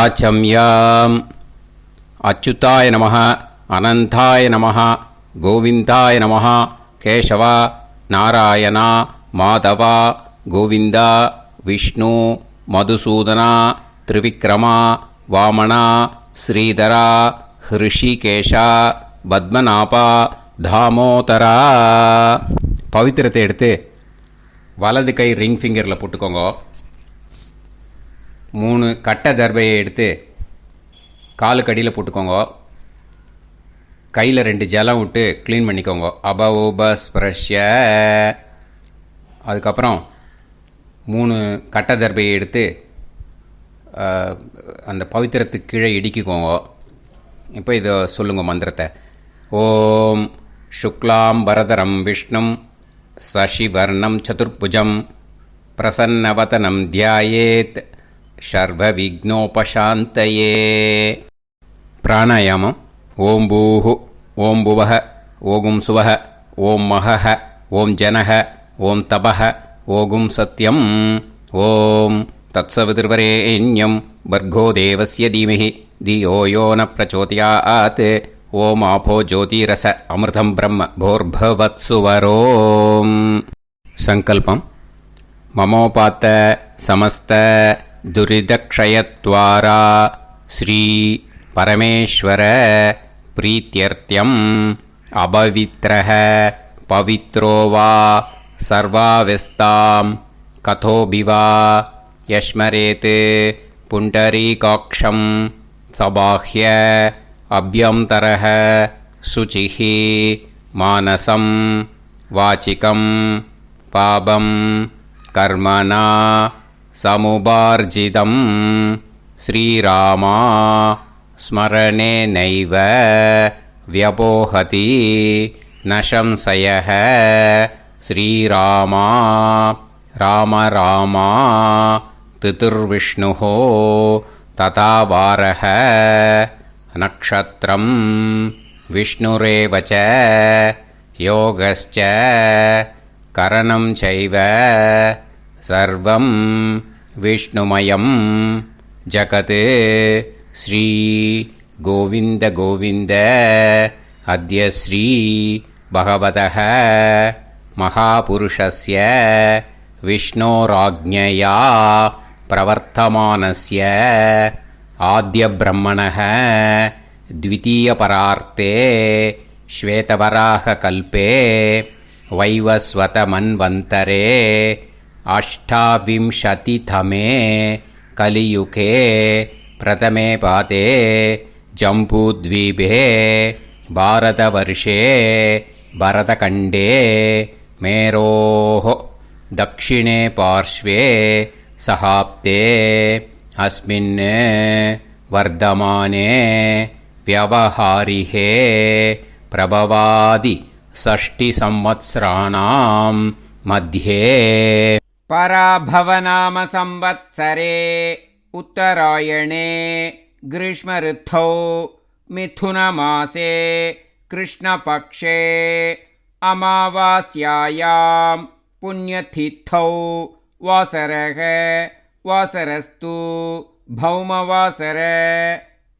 வாச்சம்யாம். அச்சுதாய நமः, அனந்தாய நமः, கோவிந்தாய நமः, கேசவா, நாராயணா, மாதவா, கோவிந்தா, விஷ்ணு, மதுசூதனா, திரிவிக்ரமா, வாமனா, ஸ்ரீதரா, ஹிருஷிகேஷா, பத்மநாபா, தாமோதரா. பவித்திரத்தை எடுத்து வலது கை ரிங் ஃபிங்கரில் போட்டுக்கோங்க. 3 கட்டை தர்பையை எடுத்து காலுக்கடியில் போட்டுக்கோங்க. கையில் 2 ஜலம் விட்டு க்ளீன் பண்ணிக்கோங்க. அபவோபஸ்பிரஷ்ய. அதுக்கப்புறம் 3 கட்டை தர்பையை எடுத்து அந்த பவித்திரத்துக்கு கீழே இடிக்கிக்கோங்க. இப்போ இதை சொல்லுங்க மந்திரத்தை. ஓம் சுக்லாம் வரதரம் விஷ்ணும் சசிவர்ணம் சதுர்புஜம் பிரசன்னவதனம் தியாயேத் சர்வ விக்னோபசாந்தயே. பிராணாயாமம். ஓம் பூஹு, ஓம் புவஹ, ஓகும் சுவஹ, ஓம் மஹஹ, ஓம் ஜனஹ, ஓம் தபஹ, ஓகும் சத்யம். ஓம் தத்சவிதுர்வரேண்யம் பர்கோ தேவஸ்ய தீமஹி தியோ யோ ந பிரச்சோதயாத். ஓம் ஆபோ ஜோதிரச அமிர்தம் பிரம்ம போர்பவத்சுவரோம். சங்கல்பம். மமோபாத்த சமஸ்த துரிதக்ஷயத்வாரா ஸ்ரீ பரமேஸ்வர பிரீத்யர்த்தியம் அபவித்ரஹ பவித்ரோ வா சர்வாவஸ்தாம் கதோபிவா யஸ்மரேத் புண்டரீகாக்ஷம் சபாஹ்ய அப்யந்தரஹ சுசிஹ மானசம் வாசிகம் பாபம் கர்மணா சமுபார்ஜிதம் ஸ்ரீராமா ஸ்மரணேனைவ வ்யபோஹதி ந சம்சயः. ஸ்ரீராமா ராம ராமா திதிர்விஷ்ணுः ததா வாரः. நக்ஷத்ரம் விஷ்ணுரேவ ச யோகஸ்ச கரணம் சைவ சர்வம் விஷ்ணுமயம் ஜகத். ஸ்ரீ கோவிந்த கோவிந்த அத்ய ஸ்ரீ பகவதः மகாபுருஷஸ்ய விஷ்ணோராஜ்ஞயா பிரவர்த்தமானஸ்ய ஆத்ய பிரம்மணः த்விதீயபரார்த்தே ஸ்வேதவராக கல்பே வைவஸ்வத மன்வந்தரே அஷ்டாவிம்சதிதமே கலியுகே பிரதமே பாதே ஜம்பூத்வீபே பாரதவர்ஷே பரதகண்டே மேரோः தக்ஷிணே பார்ஷ்வே சஹாப்தே அஸ்மின் வர்தமானே व्यवहारिहे प्रभवादि 6 संवत्सराणां मध्ये. पराभवनाम संवत्सरे उत्तरायणे ग्रीष्मऋतौ मिथुनमासे कृष्णपक्षे अमावास्यायां पुण्यतिथौ वासरः वासरस्तु भौमवासर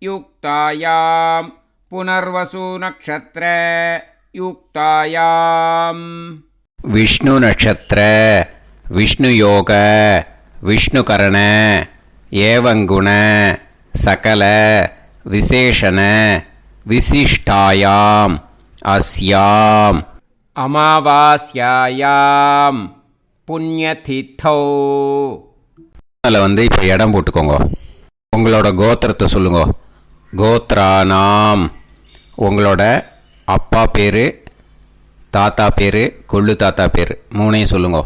युक्तायां पुनर्वसु नक्षत्र युक्तायां. विष्णु नक्षत्र विष्णु योग विष्णुकरण एवं गुण सकल विशेषण विशिष्टायां अस्यां अमावास्यायां पुण्यतिथौ. அதில் வந்து இப்போ இடம் போட்டுக்கோங்க. உங்களோட கோத்திரத்தை சொல்லுங்க. கோத்ரானாம். உங்களோட அப்பா பேர், தாத்தா பேர், கொள்ளு தாத்தா பேர் 3ஐயும் சொல்லுங்க.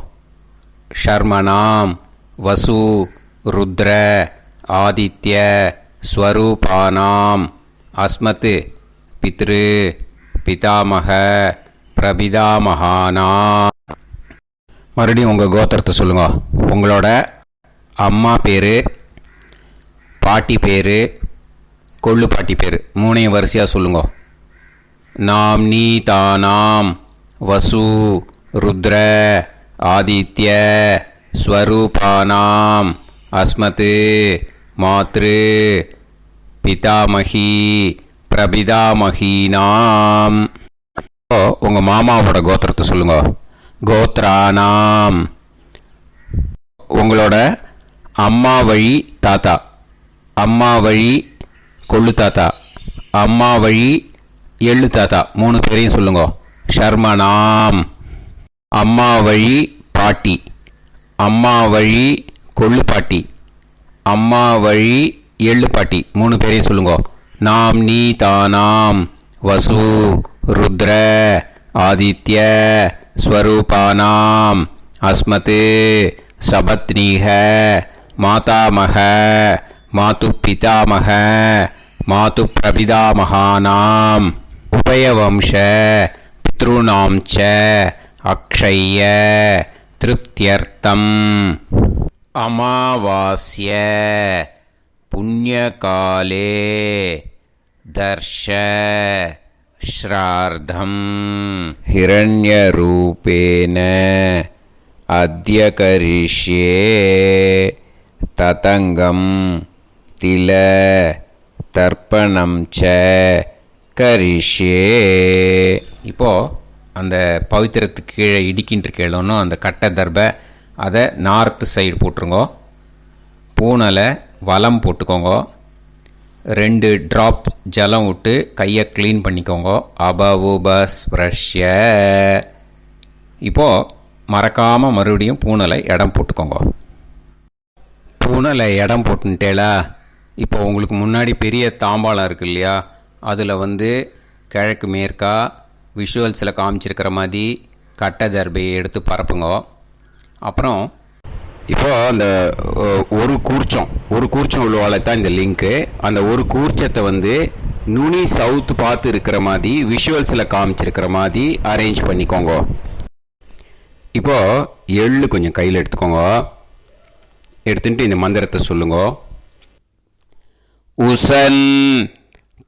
ஷர்மனாம் வசு ருத்ர ஆதித்ய ஸ்வரூபானாம் அஸ்மத் பித்ரு பிதாமக பிரபிதாமகானா. மறுபடியும் உங்கள் கோத்திரத்தை சொல்லுங்க. உங்களோட அம்மா பேர், பாட்டி பேர், கொள்ளு பாட்டி பேர் 3ஐயும் வரிசையாக சொல்லுங்க. நாம் நீ தானாம் வசு ருத்ர ஆதித்ய ஸ்வரூபானாம் அஸ்மத் மாத்ரு பிதாமகி பிரபிதாமகீனாம். உங்கள் மாமாவோட கோத்திரத்தை சொல்லுங்க. கோத்ரானாம். உங்களோட அம்மா வழி தாத்தா, அம்மா வழி கொள்ளு தாத்தா, அம்மா வழி எள்ளு தாத்தா 3 பேரையும் சொல்லுங்க. ஷர்மனாம். அம்மா வழி பாட்டி, அம்மா வழி கொள்ளு பாட்டி, அம்மா வழி எள்ளு பாட்டி 3 பேரையும் சொல்லுங்க. நாம் நீ தானாம் வசு ருத்ர ஆதித்ய ஸ்வரூபானாம் அஸ்மத் சபத்னீக மாதாமக மாது பிதாமக மாது பிரபிதாமகானாம் உபயவம்ச பித்ருணாம் ச அக்ஷய திருப்தியர்த்தம் அமாவாஸ்ய புண்ணியகாலே தர்ஷ ஸ்ரார்த்தம் ஹிரண்யரூபேன அத்ய கரிஷ்யே ததங்கம் தில தர்ப்பணம் ச கரிஷ்யே. இப்போது அந்த பவித்திரத்துக்கு கீழே இடிக்கின்ற கேளோன்னு அந்த கட்டை தர்பை அதை நார்த்து சைடு போட்டுருங்கோ. பூனலை வலம் போட்டுக்கோங்க. 2 ட்ராப் ஜலம் விட்டு கையை க்ளீன் பண்ணிக்கோங்க. அபவுபஸ்ப்ரஷ்ய. இப்போது மறக்காமல் மறுபடியும் பூனலை இடம் போட்டுக்கோங்க. பூனலை இடம் போட்டுட்டேலா. இப்போ உங்களுக்கு முன்னாடி பெரிய தாம்பாளம் இருக்குது இல்லையா, அதில் கிழக்கு மேற்கா விஷுவல்ஸில் காமிச்சிருக்கிற மாதிரி கட்டை தர்பையை எடுத்து பரப்புங்க. அப்புறம் இப்போது அந்த ஒரு கூர்ச்சம் உள்ளவாளை தான் இந்த லிங்க்கு. அந்த ஒரு கூர்ச்சத்தை நுனி சவுத்து பார்த்து இருக்கிற மாதிரி விஷுவல்ஸில் காமிச்சிருக்கிற மாதிரி அரேஞ்ச் பண்ணிக்கோங்க. இப்போது எள்ளு கொஞ்சம் கையில் எடுத்துக்கோங்க. எடுத்துட்டு இந்த மந்திரத்தை சொல்லுங்க. உசன்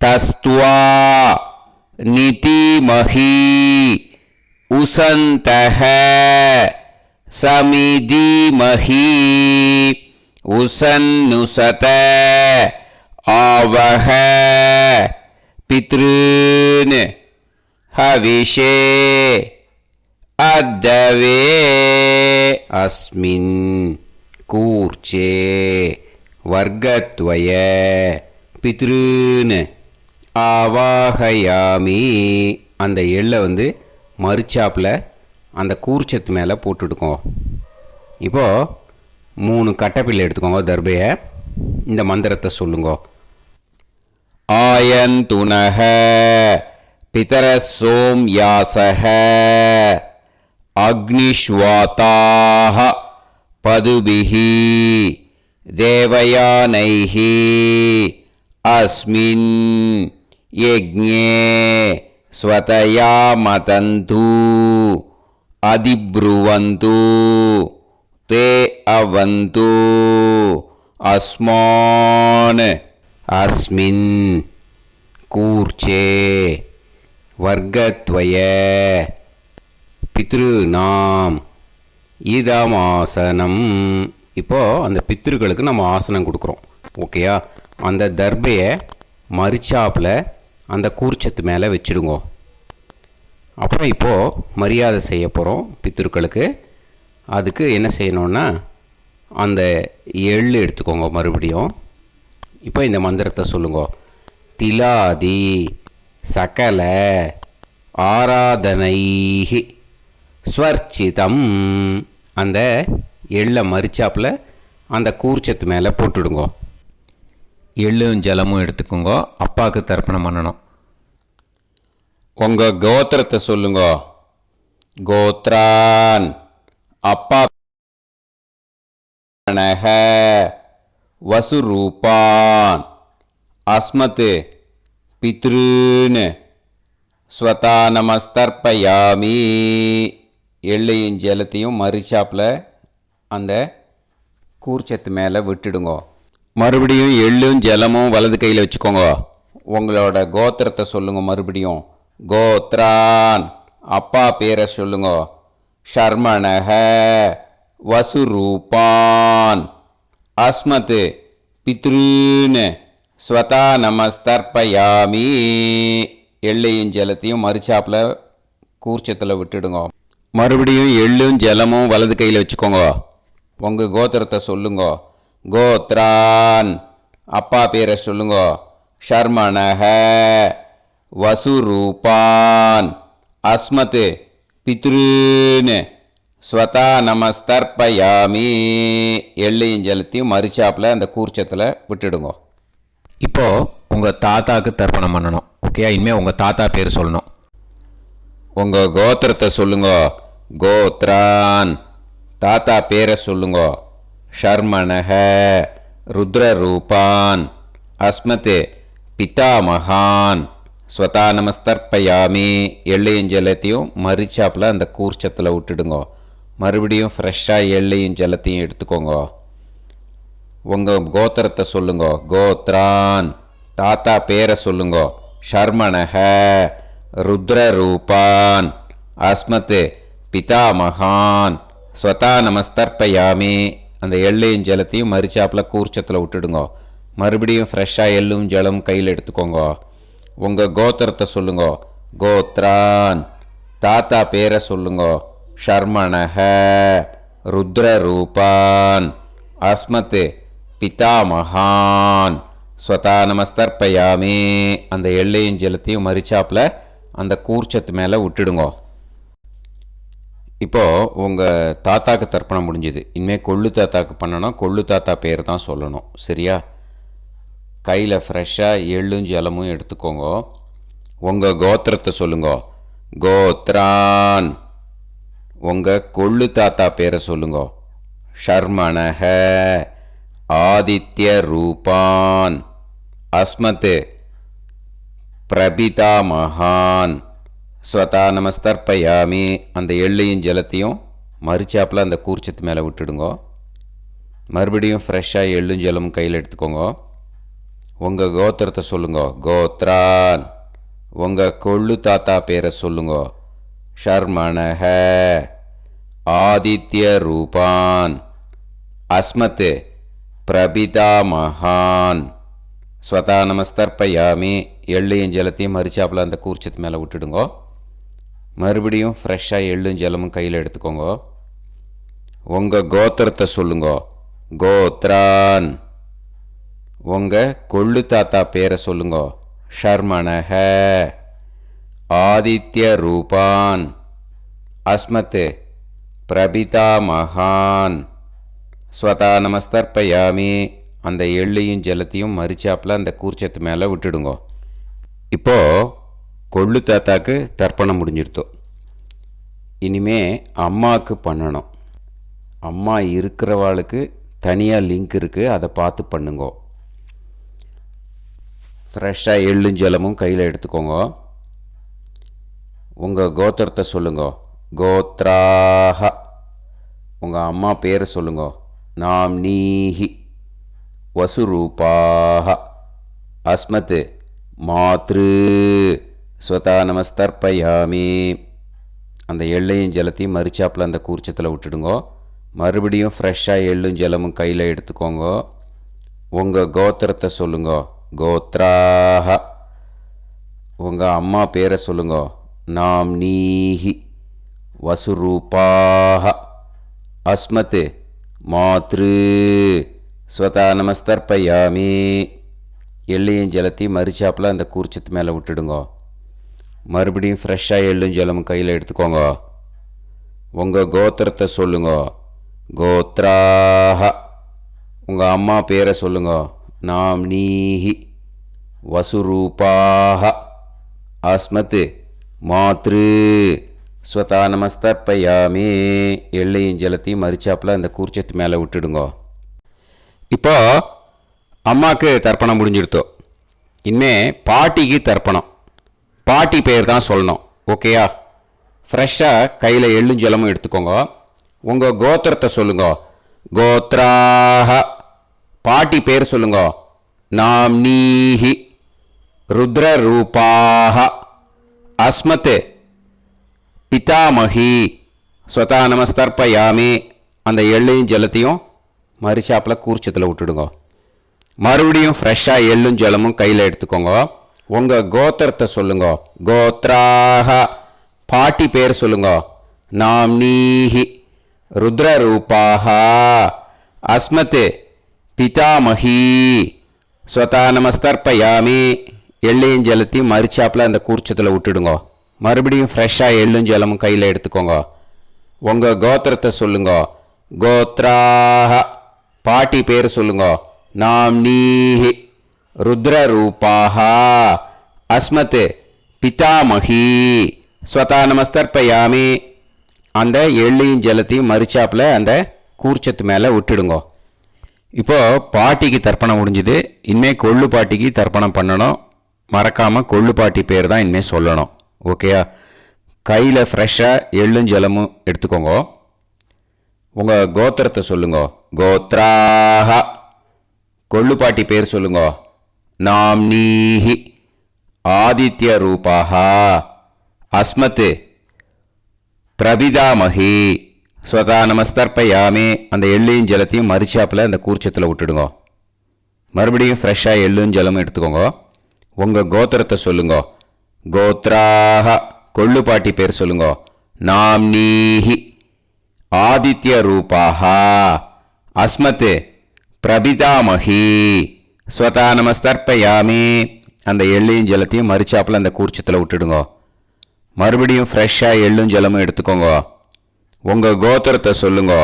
தஸ்துவா நிதிமஹி உசந்தஹ சமிதிமஹி உசன்னுசத ஆவஹ பித்ருன் ஹவிஷே அத்தவே அஸ்மின் கூர்ச்சே வர்க்கத்வய பித்ருன் ஆவாஹயாமி. அந்த எள்ளை மறுச்சாப்பில் அந்த கூர்ச்சத்து மேலே போட்டுடுக்கோங்க. இப்போது 3 கட்டைப்பிள்ளை எடுத்துக்கோங்க தர்பையை. இந்த மந்திரத்தை சொல்லுங்க. ஆயந்துனஹ பிதர சோம் யாசஹ அக்னிஷ்வாதாஹ பதுபிஹி தேவயானைஹி அஸ்மின் யஜ்ஞே ஸ்வதயா மதந்து அதிப்ருவந்து தே அவது அஸ்மான் அஸ்மின் கூர்ச்சே வர்க்கத்வய பித்ருநாம் இதமாசனம். இப்போது அந்த பித்ருக்களுக்கு நம்ம ஆசனம் கொடுக்குறோம். ஓகேயா? அந்த தர்பையை மறுச்சாப்பில் அந்த கூர்ச்சத்து மேலே வச்சுடுங்க. அப்புறம் இப்போது மரியாதை செய்ய போகிறோம் பித்ருக்களுக்கு. அதுக்கு என்ன செய்யணுன்னா அந்த எள்ளு எடுத்துக்கோங்க மறுபடியும். இப்போ இந்த மந்திரத்தை சொல்லுங்க. திலாதி சகல ஆராதனைஹி ஸ்வர்ச்சிதம். அந்த எள்ளை மரிச்சாப்பில் அந்த கூர்ச்சத்து மேலே போட்டுடுங்க. எள்ளும் ஜலமும் எடுத்துக்கோங்க. அப்பாவுக்கு தர்ப்பணம் பண்ணணும். உங்கள் கோத்திரத்தை சொல்லுங்க. கோத்ரான் அப்பா வசுரூபான் அஸ்மத் பித்ருன் ஸ்வதா நமஸ்தர்ப்பயாமி. எள்ளையும் ஜலத்தையும் மரிச்சாப்பில் அந்த கூர்ச்சத்து மேலே விட்டுடுங்க. மறுபடியும் எள்ளும் ஜலமும் வலது கையில் வச்சுக்கோங்க. உங்களோட கோத்திரத்தை சொல்லுங்க. மறுபடியும் கோத்ரான் அப்பா பேரை சொல்லுங்க. ஷர்மணஹ வசுரூபான் அஸ்மத் பித்ருன்னு ஸ்வதா நமஸ்தர்ப்பயாமி. எள்ளையும் ஜலத்தையும் மறுச்சாப்பில் கூர்ச்சத்தில் விட்டுடுங்க. மறுபடியும் எள்ளும் ஜலமும் வலது கையில் வச்சுக்கோங்க. உங்கள் கோத்திரத்தை சொல்லுங்க. கோத்ரான் அப்பா பேரை சொல்லுங்க. ஷர்மணஹ வசுரூபான் அஸ்மத் பித்ருன்னு ஸ்வதா நமஸ்தர்ப்பயாமி. எள்ளையும் ஜலத்தையும் மறுச்சாப்பில் அந்த கூர்ச்சத்தில் விட்டுடுங்க. இப்போது உங்கள் தாத்தாவுக்கு தர்ப்பணம் பண்ணணும். ஓகே, இனிமேல் உங்கள் தாத்தா பேர் சொல்லணும். உங்கள் கோத்திரத்தை சொல்லுங்க. கோத்ரான் தாத்தா பேரை சொல்லுங்க. ஷர்மணஹ ருத்ரரூபான் அஸ்மத் பிதாமகான் ஸ்வதா நமஸ்தர்ப்பயாமி. எள்ளையும் ஜலத்தையும் மறுச்சாப்பில் அந்த கூர்ச்சத்தில் விட்டுடுங்க. மறுபடியும் ஃப்ரெஷ்ஷாக எள்ளையும் ஜலத்தையும் எடுத்துக்கோங்க. உங்கள் கோத்திரத்தை சொல்லுங்க. கோத்ரான் தாத்தா பேரை சொல்லுங்க. ஷர்மணஹ ருத்ரரூபான் அஸ்மத் பிதாமகான் ஸ்வதா நமஸ்தர்ப்பயாமி. அந்த எள்ளையும் ஜலத்தையும் மறுச்சாப்பில் கூர்ச்சத்தில் விட்டுடுங்க. மறுபடியும் ஃப்ரெஷ்ஷாக எள்ளும் ஜலம் கையில் எடுத்துக்கோங்க. உங்கள் கோத்திரத்தை சொல்லுங்க. கோத்ரான் தாத்தா பேரை சொல்லுங்க. ஷர்மணஹ ருத்ரரூபான் அஸ்மத் பிதாமகான் ஸ்வதா நமஸ்தர்ப்பயாமி. அந்த எள்ளையும் ஜலத்தையும் மறுச்சாப்பில் அந்த கூர்ச்சத்து மேலே விட்டுடுங்க. இப்போது உங்கள் தாத்தாக்கு தர்ப்பணம் முடிஞ்சுது. இனிமேல் கொள்ளு தாத்தாக்கு பண்ணணும். கொள்ளு தாத்தா பேர் தான் சொல்லணும். சரியா? கையில் ஃப்ரெஷ்ஷாக எள்ளும் ஜலமும் எடுத்துக்கோங்க. உங்கள் கோத்திரத்தை சொல்லுங்க. கோத்ரான் உங்கள் கொள்ளு தாத்தா பேரை சொல்லுங்க. ஷர்மணஹ ஆதித்ய ரூபான் அஸ்மத் பிரபிதாமகான் ஸ்வதா நமஸ்தர்ப்பயாமி. அந்த எள்ளையும் ஜலத்தையும் மறுச்சாப்பில் அந்த கூர்ச்சத்து மேலே விட்டுடுங்க. மறுபடியும் ஃப்ரெஷ்ஷாக எள்ளும் ஜலமும் கையில் எடுத்துக்கோங்க. உங்கள் கோத்திரத்தை சொல்லுங்க. கோத்ரான் உங்கள் கொள்ளு தாத்தா பேரை சொல்லுங்க. ஷர்மணஹ ஆதித்ய ரூபான் அஸ்மத் பிரபிதாமகான் ஸ்வதா நமஸ்தர்ப்பயாமி. எள்ளையும் ஜலத்தையும் மறுச்சாப்பில் அந்த கூர்ச்சத்து மேலே விட்டுடுங்க. மறுபடியும் ஃப்ரெஷ்ஷாக எள்ளும் ஜலமும் கையில் எடுத்துக்கோங்க. உங்கள் கோத்திரத்தை சொல்லுங்க. கோத்ரான் உங்கள் கொள்ளு தாத்தா பேரை சொல்லுங்க. ஷர்மணஹ ஆதித்ய ரூபான் அஸ்மத் பிரபிதாமகான் ஸ்வதா நமஸ்தர்ப்பயாமி. அந்த எள்ளையும் ஜலத்தையும் மறுச்சாப்பில் அந்த கூர்ச்சத்து மேலே விட்டுடுங்க. இப்போது கொள்ளு தாத்தாக்கு தர்ப்பணம் முடிஞ்சிடுத்தோம். இனிமே அம்மாவுக்கு பண்ணணும். அம்மா இருக்கிறவாளுக்கு தனியாக லிங்க் இருக்குது, அதை பார்த்து பண்ணுங்க. ஃப்ரெஷ்ஷாக எள்ளும் ஜலமும் கையில் எடுத்துக்கோங்க. உங்கள் கோத்திரத்தை சொல்லுங்க. கோத்ராஹ உங்கள் அம்மா பேரை சொல்லுங்க. நாம்னீஹி வசுரூபாஹ அஸ்மத் மாத்ரு ஸ்வதா நமஸ்தர்ப்பயாமி. அந்த எள்ளையும் ஜலத்தையும் மறுச்சாப்பில் அந்த கூர்ச்சத்தில் விட்டுடுங்க. மறுபடியும் ஃப்ரெஷ்ஷாக எள்ளும் ஜலமும் கையில் எடுத்துக்கோங்க. உங்கள் கோத்திரத்தை சொல்லுங்க. கோத்ராஹ உங்கள் அம்மா பேரை சொல்லுங்க. நாம்னீஹி வசுரூபாஹ அஸ்மத் மாத்ரு ஸ்வதா நமஸ்தர்ப்பயாமி. எள்ளையும் ஜலத்தையும் மறுச்சாப்பில் அந்த கூர்ச்சத்து மேலே விட்டுடுங்க. மறுபடியும் ஃப்ரெஷ்ஷாக எள்ளும் ஜலமும் கையில் எடுத்துக்கோங்க. உங்கள் கோத்திரத்தை சொல்லுங்க. கோத்ராஹ உங்கள் அம்மா பேரை சொல்லுங்க. நாம்னீஹி வசுரூபாஹ அஸ்மத் மாத்ரு ஸ்வதா நமஸ்தர்ப்பயாமி. எள்ளையும் ஜலத்தையும் மறுச்சாப்பில் அந்த கூர்ச்சத்து மேலே விட்டுடுங்க. இப்போ அம்மாவுக்கு தர்ப்பணம் முடிஞ்சிடுத்தோம். இனிமே பாட்டிக்கு தர்ப்பணம். பாட்டி பேர் தான் சொல்லணும். ஓகேயா? ஃப்ரெஷ்ஷாக கையில் எள்ளும் ஜலமும் எடுத்துக்கோங்க. உங்கள் கோத்திரத்தை சொல்லுங்க. கோத்ராஹ பாட்டி பேர் சொல்லுங்க. நாம்னீஹி ருத்ரரூபாஹ அஸ்மத் பிதாமகி ஸ்வதா நமஸ்தர்ப்பயாமி. அந்த எள்ளையும் ஜலத்தையும் மறுச்சாப்பில் கூர்ச்சத்தில் விட்டுடுங்க. மறுபடியும் ஃப்ரெஷ்ஷாக எள்ளும் ஜலமும் கையில் எடுத்துக்கோங்க. உங்கள் கோத்திரத்தை சொல்லுங்க. கோத்ராக. பாட்டி பேர் சொல்லுங்க. நாம்னீஹி ருத்ரரூபாக அஸ்மத் பிதாமகி ஸ்வதா நமஸ்தர்ப்பயாமி. எள்ளையும் ஜலத்தையும் மறிச்சாப்பில் அந்த கூர்ச்சத்தில் விட்டுடுங்க. மறுபடியும் ஃப்ரெஷ்ஷாக எள்ளும் ஜலமும் கையில் எடுத்துக்கோங்க. உங்கள் கோத்திரத்தை சொல்லுங்க. கோத்ராக. பாட்டி பேர் சொல்லுங்க. நாம்னீஹி ருத்ரரூபாக அஸ்மத் பிதாமகி ஸ்வதா நமஸ்தர்ப்பயாமி. அந்த எள்ளையும் ஜலத்தையும் மறிச்சாப்பில் அந்த கூர்ச்சத்து மேலே விட்டுடுங்க. இப்போது பாட்டிக்கு தர்ப்பணம் முடிஞ்சுது. இனிமேல் கொள்ளு பாட்டிக்கு தர்ப்பணம் பண்ணணும். மறக்காமல் கொள்ளு பாட்டி பேர் தான் இனிமேல் சொல்லணும். ஓகேயா? கையில் ஃப்ரெஷ்ஷாக எள்ளும் ஜலமும் எடுத்துக்கோங்க. உங்கள் கோத்திரத்தை சொல்லுங்க. கோத்ராக. கொள்ளு பாட்டி பேர் சொல்லுங்க. நாம்னீஹி ஆதித்ய ரூபாக அஸ்மத் பிரபிதாமகி ஸ்வதா நமஸ்தர்ப்பயாமி. அந்த எள்ளையும் ஜலத்தையும் மறிச்சாப்பில் அந்த கூர்ச்சத்தில் விட்டுடுங்க. மறுபடியும் ஃப்ரெஷ்ஷாக எள்ளும் ஜலமும் எடுத்துக்கோங்க. உங்கள் கோத்திரத்தை சொல்லுங்க. கோத்ராக. கொள்ளு பாட்டி பேர் சொல்லுங்க. நாம்னீஹி ஆதித்ய ரூபாக அஸ்மத் பிரபிதாமகி ஸ்வதா நமஸ்தர்ப்பயாமி. அந்த எள்ளையும் ஜலத்தையும் மறிச்சாப்பில் அந்த கூர்ச்சத்தில் விட்டுடுங்க. மறுபடியும் ஃப்ரெஷ்ஷாக எள்ளும் ஜலமும் எடுத்துக்கோங்க. உங்கள் கோத்திரத்தை சொல்லுங்க.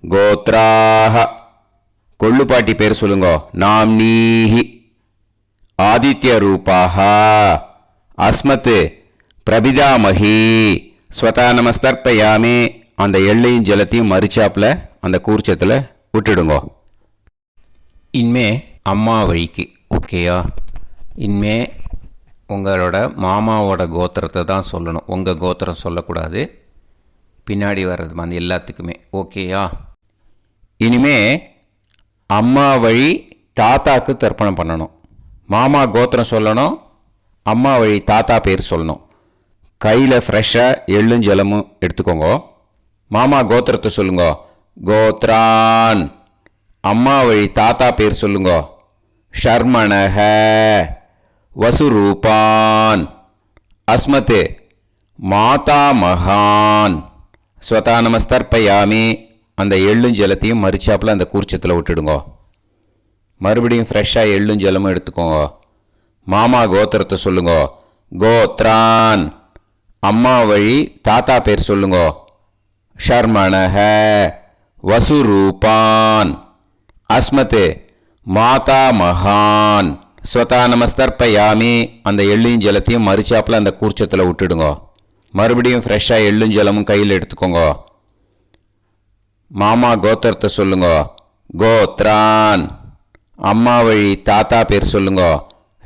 கோத்ராக. கொள்ளு பாட்டி பேர் சொல்லுங்க. நாம்னீஹி ஆதித்ய ரூபாக அஸ்மத் பிரபிதாமகி ஸ்வதா நமஸ்தர்ப்பயாமி. அந்த எள்ளையும் ஜலத்தையும் மறிச்சாப்பில் அந்த கூர்ச்சத்தில் விட்டுடுங்க. இனிமே அம்மா வழிக்கு. ஓகேயா? இனிமே உங்களோட மாமாவோட கோத்திரத்தை தான் சொல்லணும். உங்கள் கோத்திரம் சொல்லக்கூடாது. பின்னாடி வர்றது வந்து எல்லாத்துக்குமே. ஓகேயா? இனிமே அம்மா வழி தாத்தாக்கு தர்ப்பணம் பண்ணணும். மாமா கோத்திரம் சொல்லணும். அம்மா வழி தாத்தா பேர் சொல்லணும். கையில் ஃப்ரெஷ்ஷாக எள்ளும் ஜலமும் எடுத்துக்கோங்க. மாமா கோத்திரத்தை சொல்லுங்க. கோத்ரான். அம்மா வழி தாத்தா பேர் சொல்லுங்க. ஷர்மணஹ வசுரூபான் அஸ்மத் மாதா மகான் ஸ்வதா நமஸ்தர்ப்பயாமி. அந்த எள்ளும் ஜலத்தையும் மறிச்சாப்பில் அந்த கூர்ச்சத்தில் விட்டுடுங்க. மறுபடியும் ஃப்ரெஷ்ஷாக எள்ளும் ஜலமும் எடுத்துக்கோங்க. மாமா கோத்திரத்தை சொல்லுங்க. கோத்ரான். அம்மா வழி தாத்தா பேர் சொல்லுங்க. ஷர்மணஹ வசுரூபான் அஸ்மத் மாதா மகான் ஸ்வதா நமஸ்தர்ப்பயாமி. அந்த எள்ளையும் ஜலத்தையும் மறிச்சாப்பில் அந்த கூர்ச்சத்தில் விட்டுடுங்க. மறுபடியும் ஃப்ரெஷ்ஷாக எள்ளும் ஜலமும் கையில் எடுத்துக்கோங்க. மாமா கோத்திரத்தை சொல்லுங்க. கோத்ரான். அம்மா வழி தாத்தா பேர் சொல்லுங்க.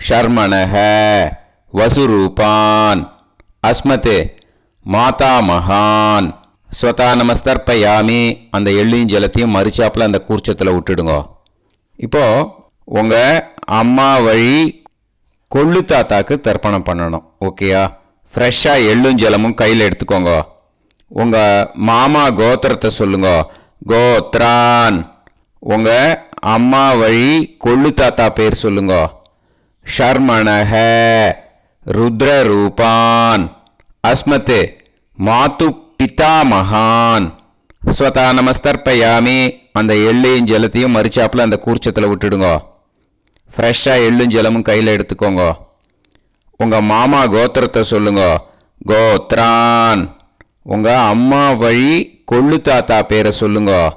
ஷர்மணஹ வசுரூபான் அஸ்மத் மாதா மகான் ஸ்வதா நமஸ்தர்ப்பயாமி. அந்த எள்ளையும் ஜலத்தையும் மறிச்சாப்பில் அந்த கூர்ச்சத்தில் விட்டுடுங்க. இப்போது உங்கள் அம்மா வழி கொள்ளு தாத்தாக்கு தர்ப்பணம் பண்ணணும். ஓகேயா? ஃப்ரெஷ்ஷாக எள்ளும் ஜலமும் கையில் எடுத்துக்கோங்க. உங்கள் மாமா கோத்திரத்தை சொல்லுங்க. கோத்ரான். உங்கள் அம்மா வழி கொள்ளு தாத்தா பேர் சொல்லுங்க. ஷர்மணஹ ருத்ரரூபான் அஸ்மத் மாது பிதாமகான் ஸ்வதா நமஸ்தர்ப்பயாமி. அந்த எள்ளையும் ஜலத்தையும் மறிச்சாப்பில் அந்த கூர்ச்சத்தில் விட்டுடுங்க. ஃப்ரெஷ்ஷாக எள்ளும் ஜலமும் கையில் எடுத்துக்கோங்க. உங்கள் மாமா கோத்திரத்தை சொல்லுங்க. கோத்ரான். உங்கள் அம்மா வழி கொள்ளு தாத்தா பேரை சொல்லுங்க.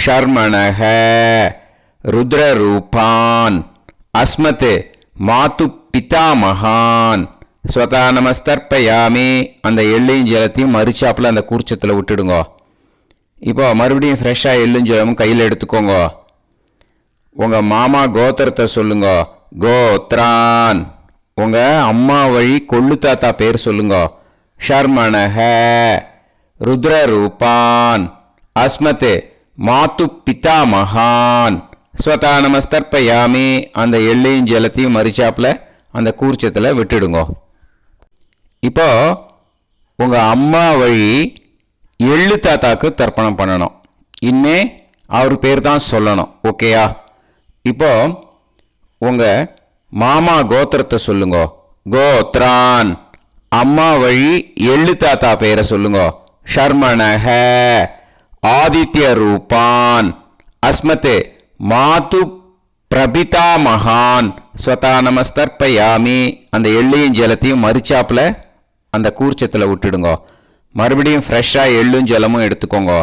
ஷர்மணஹ ருத்ரரூபான் அஸ்மத் மாது பிதாமகான் ஸ்வதா நமஸ்தர்ப்பயாமி. அந்த எள்ளையும் ஜலத்தையும் மறிச்சாப்பில் அந்த கூர்ச்சத்தில் விட்டுடுங்க. இப்போ மறுபடியும் ஃப்ரெஷ்ஷாக எள்ளும் ஜலமும் கையில் எடுத்துக்கோங்க. உங்கள் மாமா கோத்திரத்தை சொல்லுங்க. கோத்ரான். உங்கள் அம்மா வழி கொள்ளு தாத்தா பேர் சொல்லுங்க. ஷர்மணஹ ருத்ரரூபான் அஸ்மத் மாது பிதாமகான் ஸ்வதா நமஸ்தர்ப்பயாமி. அந்த எள்ளையும் ஜலத்தையும் மறிச்சாப்பில் அந்த கூர்ச்சத்தில் விட்டுடுங்க. இப்போ உங்கள் அம்மா வழி எள்ளு தாத்தாக்கு தர்ப்பணம் பண்ணணும். இனிமே அவர் பேர் தான் சொல்லணும். ஓகேயா? இப்போ உங்கள் மாமா கோத்திரத்தை சொல்லுங்க. கோத்ரான். அம்மா வழி எள்ளு தாத்தா பெயரை சொல்லுங்க. ஷர்மணஹ. ஆதித்ய ரூபான். அஸ்மதே மாது பிரபிதா மகான். ஸ்வதா நமஸ்தர்ப்பயாமி. அந்த எள்ளையும் ஜலத்தையும் மறிச்சாப்புல அந்த கூர்ச்சத்தில் விட்டுடுங்க. மறுபடியும் ஃப்ரெஷ்ஷாக எள்ளும் ஜலமும் எடுத்துக்கோங்க.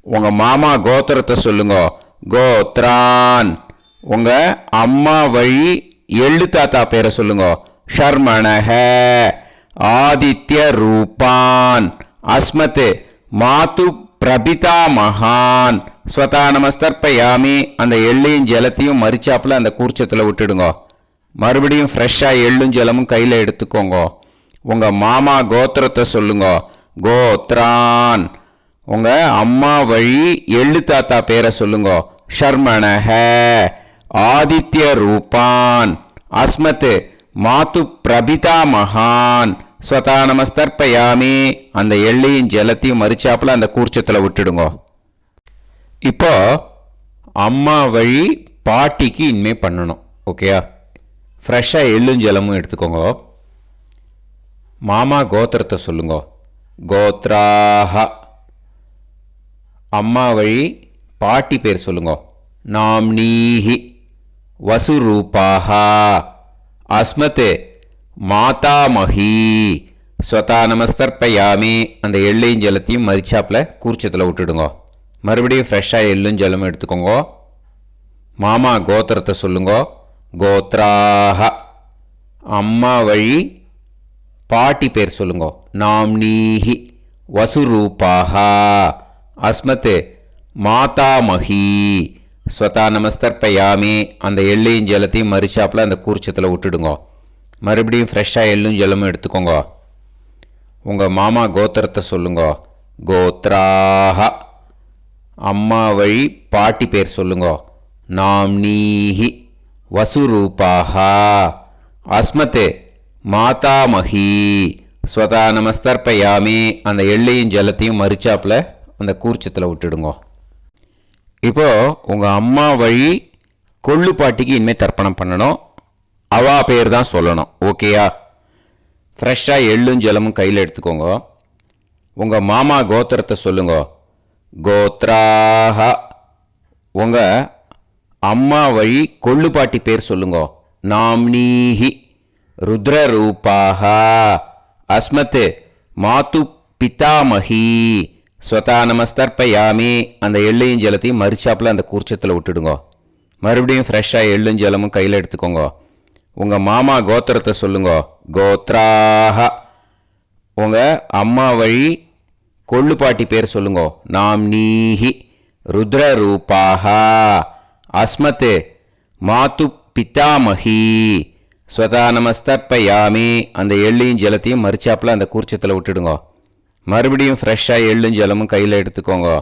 உங்கள் மாமா கோத்திரத்தை சொல்லுங்க. கோத்ரான். உங்கள் அம்மா வழி எள்ளு தாத்தா பேரை சொல்லுங்க. ஷர்மணஹ. ஆதித்ய ரூபான். அஸ்மத் மாது பிரபிதா மகான். ஸ்வதா நமஸ்தர்ப்பயாமி. அந்த எள்ளையும் ஜலத்தையும் மறிச்சாப்புல அந்த கூர்ச்சத்தில் விட்டுடுங்க. மறுபடியும் ஃப்ரெஷ்ஷாக எள்ளும் ஜலமும் கையில் எடுத்துக்கோங்க. உங்கள் மாமா கோத்திரத்தை சொல்லுங்க. கோத்ரான். உங்கள் அம்மா வழி எள்ளு தாத்தா பேரை சொல்லுங்க. ஷர்மணஹ. ஆதித்ய ரூபான். அஸ்மத் மாது பிரபிதா மகான். ஸ்வதா நமஸ்தர்ப்பயாமி. அந்த எள்ளையும் ஜலத்தையும் மறிச்சாப்புல அந்த கூர்ச்சத்தில் விட்டுடுங்க. இப்போ அம்மா வழி பாட்டிக்கு இனிமே பண்ணணும். ஓகேயா? ஃப்ரெஷ்ஷாக எள்ளும் ஜலமும் எடுத்துக்கோங்க. மாமா கோத்திரத்தை சொல்லுங்க. கோத்ராஹ. அம்மா வழி பாட்டி பேர் சொல்லுங்க. நாம்னீஹி. வசுரூபாஹா. அஸ்மத் மாதாமஹி. ஸ்வதா நமஸ்தர்ப்பயாமி. அந்த எள்ளையும் ஜலத்தையும் மறிச்சாப்பில் கூர்ச்சத்தில் விட்டுடுங்க. மறுபடியும் ஃப்ரெஷ்ஷாக எள்ளும் ஜலமும் எடுத்துக்கோங்க. மாமா கோத்திரத்தை சொல்லுங்க. கோத்ராஹ. அம்மா வழி பாட்டி பேர் சொல்லுங்க. நாம்னீஹி. வசுரூபாஹா. அஸ்மத் மாதாமஹி. ஸ்வதா நமஸ்தர்ப்பயாமி. அந்த எள்ளையும் ஜலத்தையும் மறிச்சாப்பில் அந்த கூர்ச்சத்தில் விட்டுடுங்க. மறுபடியும் ஃப்ரெஷ்ஷாக எள்ளும் ஜலமும் எடுத்துக்கோங்க. உங்கள் மாமா கோத்திரத்தை சொல்லுங்க. கோத்ராஹ. அம்மா வழி பாட்டி பேர் சொல்லுங்க. நாம்னீஹி. வசுரூபாஹா. அஸ்மத் மாதாமஹி. ஸ்வதா நமஸ்தர்ப்பயாமி. அந்த எள்ளையும் ஜலத்தையும் மறிச்சாப்பில் அந்த கூர்ச்சத்தில் விட்டுடுங்க. இப்போது உங்கள் அம்மா வழி கொள்ளு பாட்டிக்கு இனிமேல் தர்ப்பணம் பண்ணணும். அவா பேர் தான் சொல்லணும். ஓகேயா? ஃப்ரெஷ்ஷாக எள்ளும் ஜலமும் கையில் எடுத்துக்கோங்க. உங்கள் மாமா கோத்திரத்தை சொல்லுங்க. கோத்ராஹ. உங்கள் அம்மா வழி கொள்ளு பாட்டி பேர் சொல்லுங்க. நாம்னீஹி. ருத்ரரூபாஹா. அஸ்மத் மாது பிதாமஹி. ஸ்வதா நமஸ்தர்ப்பயாமி. அந்த எள்ளையும் ஜலத்தையும் மறிச்சாப்பில் அந்த கூர்ச்சத்தில் விட்டுடுங்க. மறுபடியும் ஃப்ரெஷ்ஷாக எள்ளும் ஜலமும் கையில் எடுத்துக்கோங்க. உங்கள் மாமா கோத்திரத்தை சொல்லுங்க. கோத்ராஹ. உங்கள் அம்மா வழி கொள்ளு பாட்டி பேர் சொல்லுங்க. நாம்னீஹி. ருத்ரரூபாஹா. அஸ்மத் மாது பிதாமஹி. ஸ்வதா நமஸ்தர்ப்பயாமி. அந்த எள்ளையும் ஜலத்தையும் மறிச்சாப்பில் அந்த கூர்ச்சத்தில் விட்டுடுங்க. மறுபடியும் ஃப்ரெஷ்ஷாக எள்ளும் ஜலமும் கையில் எடுத்துக்கோங்க.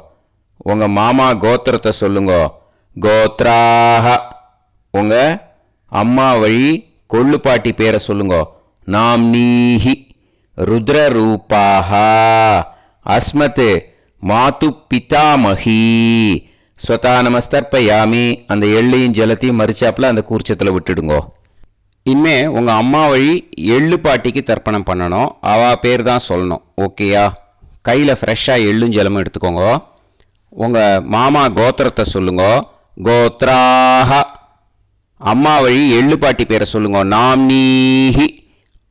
உங்கள் மாமா கோத்திரத்தை சொல்லுங்க. கோத்ராஹ. உங்கள் அம்மா வழி கொள்ளு பாட்டி பேரை சொல்லுங்க. நாம்னீஹி. ருத்ரரூபாஹா. அஸ்மத் மாது பிதாமஹி. ஸ்வதா நமஸ்தர்ப்பயாமி. அந்த எள்ளையும் ஜலத்தையும் மறிச்சாப்பில் அந்த கூர்ச்சத்தில் விட்டுடுங்க. இனிமே உங்கள் அம்மா வழி எள்ளு பாட்டிக்கு தர்ப்பணம் பண்ணணும். அவா பேர் தான் சொல்லணும். ஓகேயா? கையில் ஃப்ரெஷ்ஷாக எள்ளும் ஜலமும் எடுத்துக்கோங்க. உங்கள் மாமா கோத்திரத்தை சொல்லுங்க. கோத்ராஹ. அம்மா வழி எள்ளு பாட்டி பேரை சொல்லுங்க. நாம்னீஹி.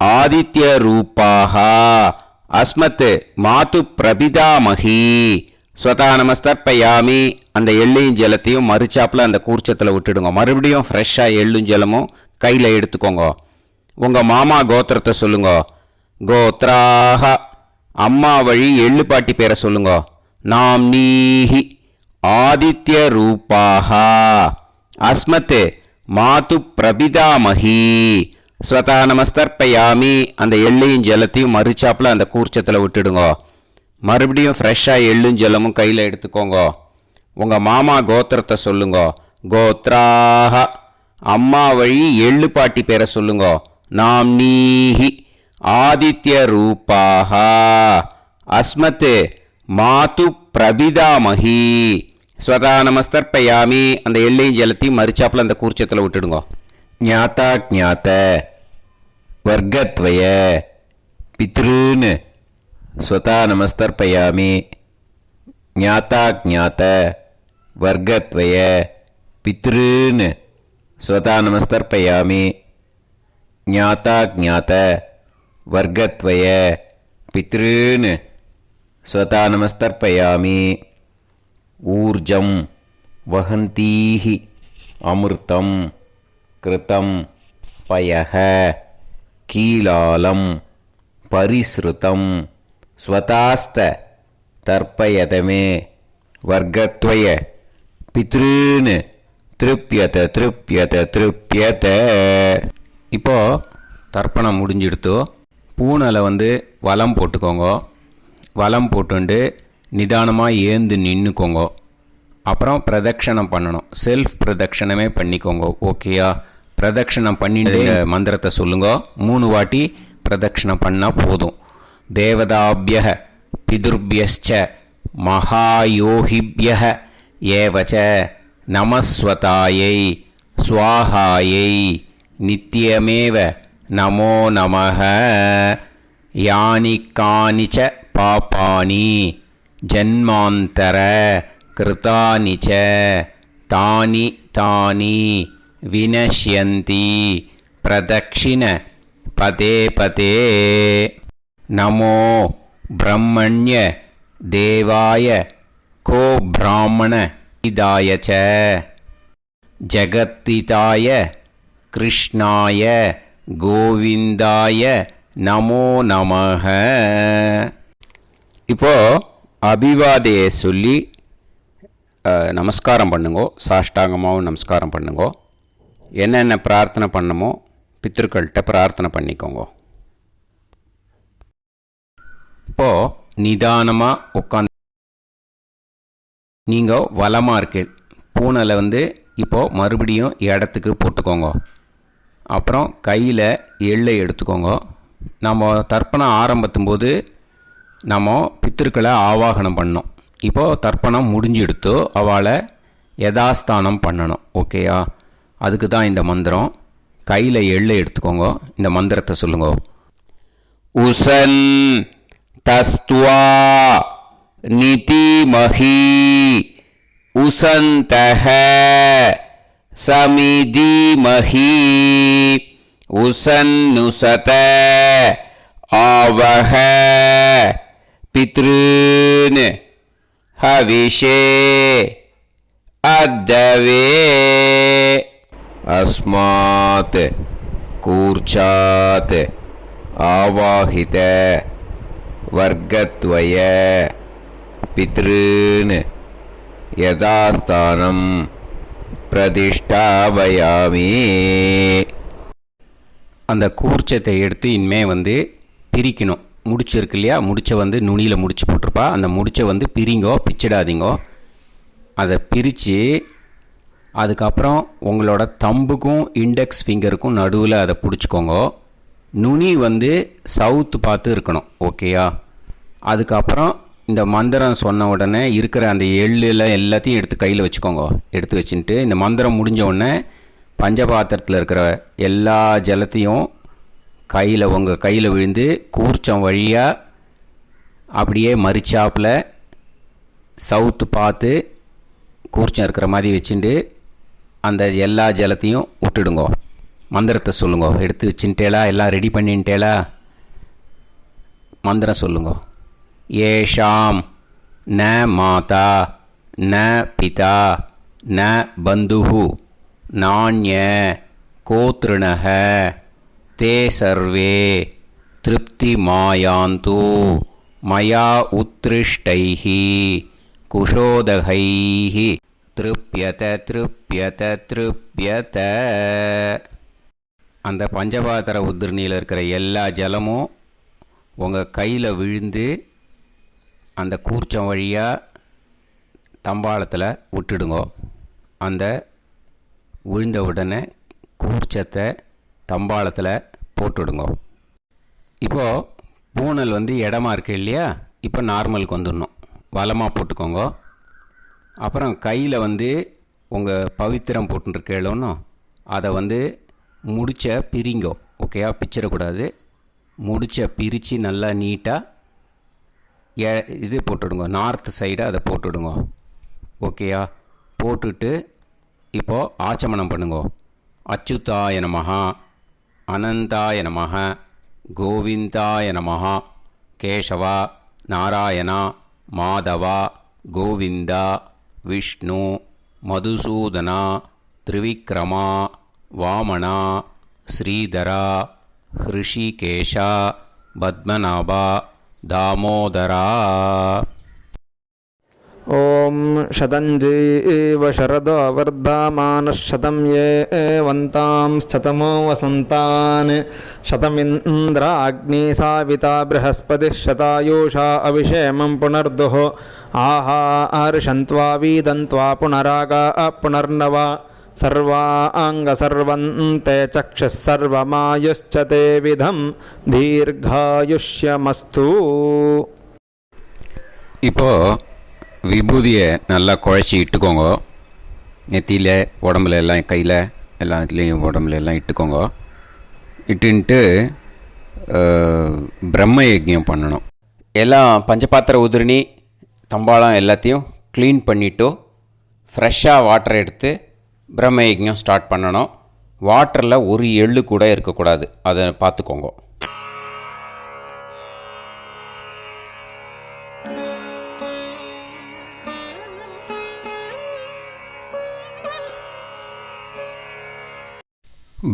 ஆதித்ய ரூபாஹா. அஸ்மத் மாது பிரபிதாமஹி. ஸ்வதா நமஸ்தர்ப்பயாமி. அந்த எள்ளையும் ஜலத்தையும் மறிச்சாப்பில் அந்த கூர்ச்சத்தில் விட்டுடுங்க. மறுபடியும் ஃப்ரெஷ்ஷாக எள்ளும் ஜலமும் கையில் எடுத்துக்கோங்க. உங்கள் மாமா கோத்திரத்தை சொல்லுங்க. கோத்ராஹ. அம்மா வழி எள்ளு பாட்டி பேரை சொல்லுங்க. நாம்னீஹி. ஆதித்ய ரூபாஹா. அஸ்மத் மாது பிரபிதாமஹி. ஸ்வதா நமஸ்தர்ப்பயாமி. அந்த எள்ளையும் ஜலத்தையும் மறிச்சாப்பில் அந்த கூர்ச்சத்தில் விட்டுடுங்க. மறுபடியும் ஃப்ரெஷ்ஷாக எள்ளும் ஜலமும் கையில் எடுத்துக்கோங்க. உங்கள் மாமா கோத்திரத்தை சொல்லுங்க. கோத்ராஹ. அம்மா வழி எள்ளு பாட்டி பேரை சொல்லுங்க. நாம்னீஹி. ஆதித்ய ரூபாஹா. அஸ்மத் மாது பிரபிதாமஹி. ஸ்வதா நமஸ்தர்ப்பயாமி. அந்த எள்ளையும் ஜலத்தையும் மறிச்சாப்பில் அந்த கூர்ச்சத்தில் விட்டுடுங்க. ஞாதா ஞாத வர்க்கத்வய பித்ருன் ஸ்வதா நமஸ்தர்ப்பயாமி ஞாதா ஞாத வர்க்கத்வய பித்ருன் ஸ்வதா நமஸ்தர்ப்பயாமி ஞாதா ஞாத வர்க்கத்வய பித்ருன் ஸ்வதா நமஸ்தர்ப்பயாமி ஊர்ஜம் வஹந்தீஹி அமிர்தம் கிருதம் பயஹ கீலாலம் பரிஸ்ருதம் ஸ்வதாஸ்த தர்ப்பயதமே வர்க்கத்வய பித்ருன் திருப்யத திருப்யத திருப்யத. இப்போ தர்ப்பணம் முடிஞ்சிடுத்தோ பூனலை வலம் போட்டுக்கோங்க. வலம் போட்டுண்டு நிதானமாக ஏந்து நின்றுக்கோங்க. அப்புறம் பிரதட்சணம் பண்ணணும். செல்ஃப் பிரதட்சணமே பண்ணிக்கோங்க. ஓகேயா? பிரதட்சணம் பண்ணிட்டு மந்திரத்தை சொல்லுங்க. 3 வாட்டி பிரதட்சணம் பண்ணால் போதும். தேவதாபிய பிதுர்பியஸ்ச மகாயோகிபிய ஏவச்ச நமஸ்வதாயை ஸ்வாஹாயை நித்யமேவ நமோ நமஹ. யானி கானிச்ச பாபானி ஜன்மாந்தர கிருதானி ச தானி தானி வினஷ்யந்தி பிரதக்ஷிண பதே பதே. நமோ பிரம்மண்ய தேவாய கோ பிராமண இதாய ச ஜகத்திதாய கிருஷ்ணாய கோவிந்தாய நமோ நமஹ. இப்போ அபிவாதையை சொல்லி நமஸ்காரம் பண்ணுங்கோ. சாஷ்டாங்கமாகவும் நமஸ்காரம் பண்ணுங்கோ. என்னென்ன பிரார்த்தனை பண்ணமோ பித்ருக்கள்கிட்ட பிரார்த்தனை பண்ணிக்கோங்க. இப்போது நிதானமாக உட்காந்து நீங்கள் வலமாக இருக்கு பூனலை இப்போது மறுபடியும் இடத்துக்கு போட்டுக்கோங்க. அப்புறம் கையில் எள்ளை எடுத்துக்கோங்க. நம்ம தர்ப்பணம் ஆரம்பத்தும் போது நம்ம பித்திருக்களை ஆவாகனம் பண்ணோம். இப்போது தர்ப்பணம் முடிஞ்செடுத்து அவளை யதாஸ்தானம் பண்ணணும். ஓகேயா? அதுக்கு தான் இந்த மந்திரம். கையில் எள்ளை எடுத்துக்கோங்க. இந்த மந்திரத்தை சொல்லுங்க. உசன் தஸ்துவா நிதிமஹி உசந்தஹ சமிதிமஹி உசன்னுசத ஆவஹ பித்ருன் ஹவிஷே அத்தவே. அஸ்மாத் கூர்ச்சாத் ஆவாஹித வர்க்கத்வய பித்ருன் யதாஸ்தானம் பிரதிஷ்டாபயாமி. அந்த கூர்ச்சத்தை எடுத்து இனிமே பிரிக்கணும். முடிச்சு இருக்கு இல்லையா? முடிச்சை நுனியில் முடிச்சு போட்டிருப்பா. அந்த முடிச்சை பிரிங்கோ, பிச்சிடாதீங்கோ. அதை பிரித்து அதுக்கப்புறம் உங்களோட தம்புக்கும் இண்டெக்ஸ் ஃபிங்கருக்கும் நடுவில் அதை பிடிச்சிக்கோங்க. நுனி சவுத்து பார்த்து இருக்கணும். ஓகேயா? அதுக்கப்புறம் இந்த மந்திரம் சொன்ன உடனே இருக்கிற அந்த எள்ளில் எல்லாத்தையும் எடுத்து கையில் வச்சுக்கோங்க. எடுத்து வச்சுட்டு இந்த மந்திரம் முடிஞ்ச உடனே பஞ்சபாத்திரத்தில் இருக்கிற எல்லா ஜலத்தையும் உங்கள் கையில் விழுந்து கூர்ச்சம் வழியாக அப்படியே மறிச்சாப்பில் சவுத்து பார்த்து கூர்ச்சம் இருக்கிற மாதிரி வச்சுட்டு அந்த எல்லா ஜலத்தையும் விட்டுடுங்க. மந்திரத்தை சொல்லுங்க. எடுத்து வச்சுட்டேலா? எல்லாம் ரெடி பண்ணிட்டேலா? மந்திரம் சொல்லுங்க. ஏஷாம் ந மாதா ந பிதா ந பந்துஹு நாண்ய கோத்ருணஹ தே சர்வே திருப்தி மாயாந்து மயா உத்ருஷ்டைஹி குஷோதகைஹி திருப்யத திருப்யத திருப்யத. அந்த பஞ்சபாத்திர உதிர்ணியில் இருக்கிற எல்லா ஜலமும் உங்கள் கையில் விழுந்து அந்த கூர்ச்சம் வழியாக தம்பாளத்தில் விட்டுடுங்க. அந்த விழுந்த உடனே கூர்ச்சத்தை தம்பாளத்தில் போட்டுடுங்க. இப்போது பூனல் இடமா இருக்கு இல்லையா? இப்போ நார்மலுக்கு வந்துடணும். வலமாக போட்டுக்கோங்க. அப்புறம் கையில் உங்கள் பவித்திரம் போட்டுருக்கேளோன்னு அதை முடிச்ச பிரிங்கோ. ஓகேயா, பிச்சிடக்கூடாது. முடிச்ச பிரித்து நல்லா நீட்டாக இது போட்டுடுங்க, நார்த் சைடு அதை போட்டுடுங்க. ஓகேயா, போட்டுட்டு இப்போது ஆச்சமனம் பண்ணுங்க. அச்சுதாய நமஹ, அனந்தாய நமஹ, கோவிந்தாய நமஹ, கேசவா, நாராயணா, மாதவா, கோவிந்தா, விஷ்ணு, மதுசூதனா, திரிவிக்ரமா, வாமனா, ஸ்ரீதரா, ஹிருஷிகேஷா, பத்மநாபா, தாமோதரா. ॐ शतञ्जीव शरदो वर्धमानः शतं ये वन्तां शतमो वसन्तान् शतमिन्द्राग्नी साविता बृहस्पतिः शतायुषा अभिषेमं पुनर्दुः आहार्षन्त्वा वीदन्त्वा पुनरागा पुनर्नव सर्वाङ्गसर्वन्ते चक्षुः सर्वमायुश्च ते विधं दीर्घायुष्यमस्तु. இப்போது விபூதியை நல்லா குழச்சி இட்டுக்கோங்க. நெத்தியில், உடம்புல எல்லாம், கையில் எல்லாத்துலேயும் உடம்புல எல்லாம் இட்டுக்கோங்க. இட்டுன்ட்டு பிரம்ம யஜ்ஞம் பண்ணணும். எல்லாம் பஞ்சபாத்திர உதிரணி தம்பாளம் எல்லாத்தையும் க்ளீன் பண்ணிவிட்டு ஃப்ரெஷ்ஷாக வாட்டர் எடுத்து பிரம்ம யஜ்ஞம் ஸ்டார்ட் பண்ணணும். வாட்டரில் ஒரு எள்ளு கூட இருக்கக்கூடாது, அதை பார்த்துக்கோங்க.